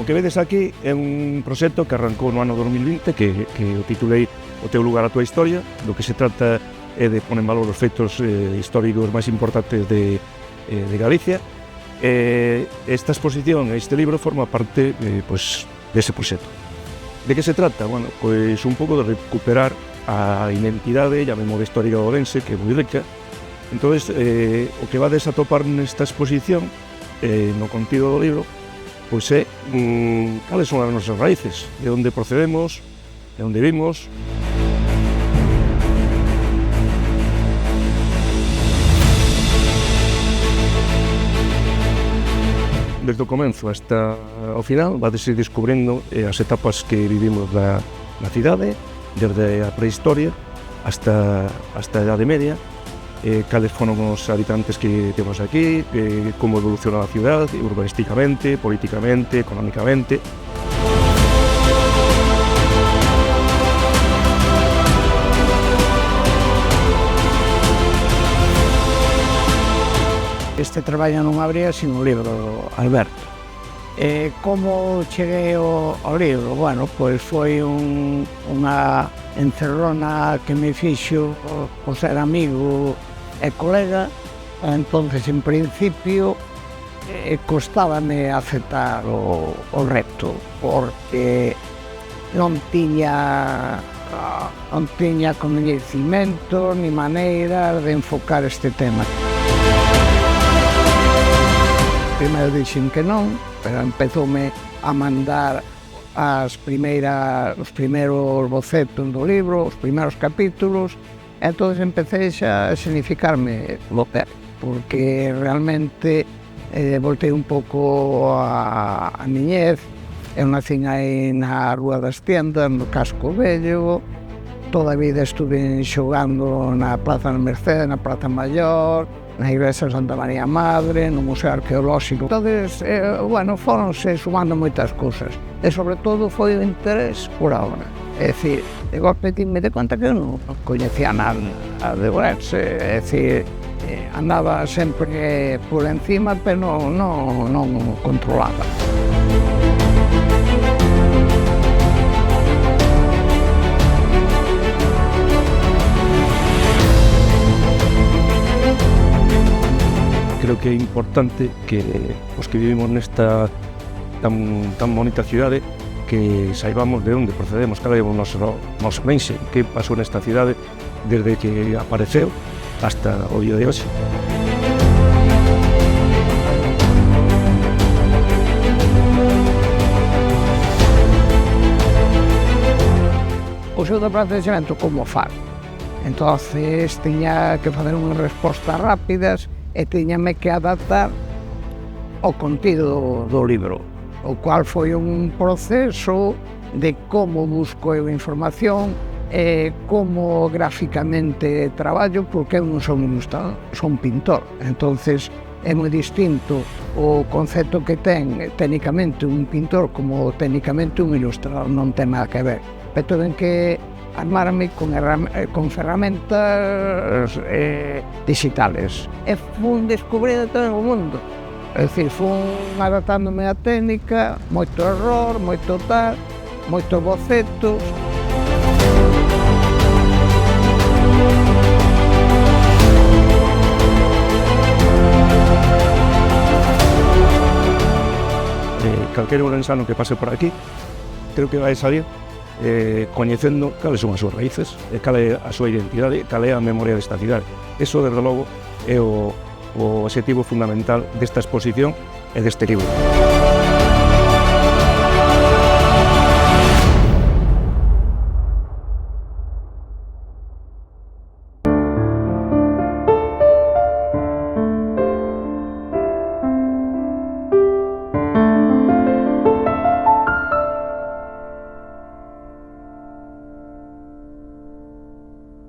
O que vedes aquí é un proxecto que arrancou no ano 2020 que o titulei O teu lugar a tua historia. Do que se trata é de poner en valor os feitos históricos máis importantes de Galicia. Esta exposición, este libro, forma parte dese proxecto. De que se trata? Bueno, pois un pouco de recuperar a identidade e a memoria histórica do Ourense, que é moi rica. Entón, o que vades a topar nesta exposición, no contido do libro, pois é cales son as nosas raíces, de onde procedemos, de onde vimos. Desde o comenzo hasta o final vades ir descubrindo as etapas que vivimos na cidade, desde a prehistoria hasta a Idade Media, cales foron os habitantes que temos aquí, como evolucionou a cidade urbanísticamente, políticamente, económicamente. Este traballo non habría sin o libro, Alberto. Como cheguei ao libro? Bueno, pois foi unha encerrona que me fixo o ser amigo e colega. Entonces, en principio, costábame aceptar o reto, porque non tiña coñecimento ni maneira de enfocar este tema. Primeiro dixen que non, pero empezoume a mandar os primeiros bocetos do libro, os primeiros capítulos, e entón empecé xa a significarme o pé, porque realmente voltei un pouco a niñez. Eu nacín aí na Rúa das Tiendas, no Casco Vello, toda a vida estuve xogando na Praza da Merced, na Praza Maior, na Igrexa de Santa María Madre, no Museo Arqueolóxico. Entonces, foronse sumando moitas cousas. E, sobre todo, foi o interés por a obra. É dicir, de golpe me de conta que eu non coñecía nada de Ourense. É dicir, andaba sempre por encima, pero non controlaba. Creo que é importante que os que vivimos nesta tan bonita cidade que saibamos de onde procedemos, cal é o noso Ourense, que pasou nesta cidade desde que apareceu hasta o día de hoxe. O seu desprendemento como fago. Entonces tiña que facer unhas respostas rápidas e tiñame que adaptar ao contido do libro, o cual foi un proceso de como busco eu información e como gráficamente traballo, porque eu non son ilustrador, son pintor. Entonces é moi distinto o concepto que ten técnicamente un pintor como técnicamente un ilustrador, non ten nada que ver. Pero ten que armarme con ferramentas digitales. E fun descubrindo todo o mundo. É dicir, fun adaptándome á técnica, moito error, moito tal, moitos bocetos. Calquera ourensano que pase por aquí, creo que vai salir coñecendo cales son as súas raíces, cal é a súa identidade, cal é a memoria desta cidade. Eso, desde logo, é o obxectivo fundamental desta exposición e deste libro.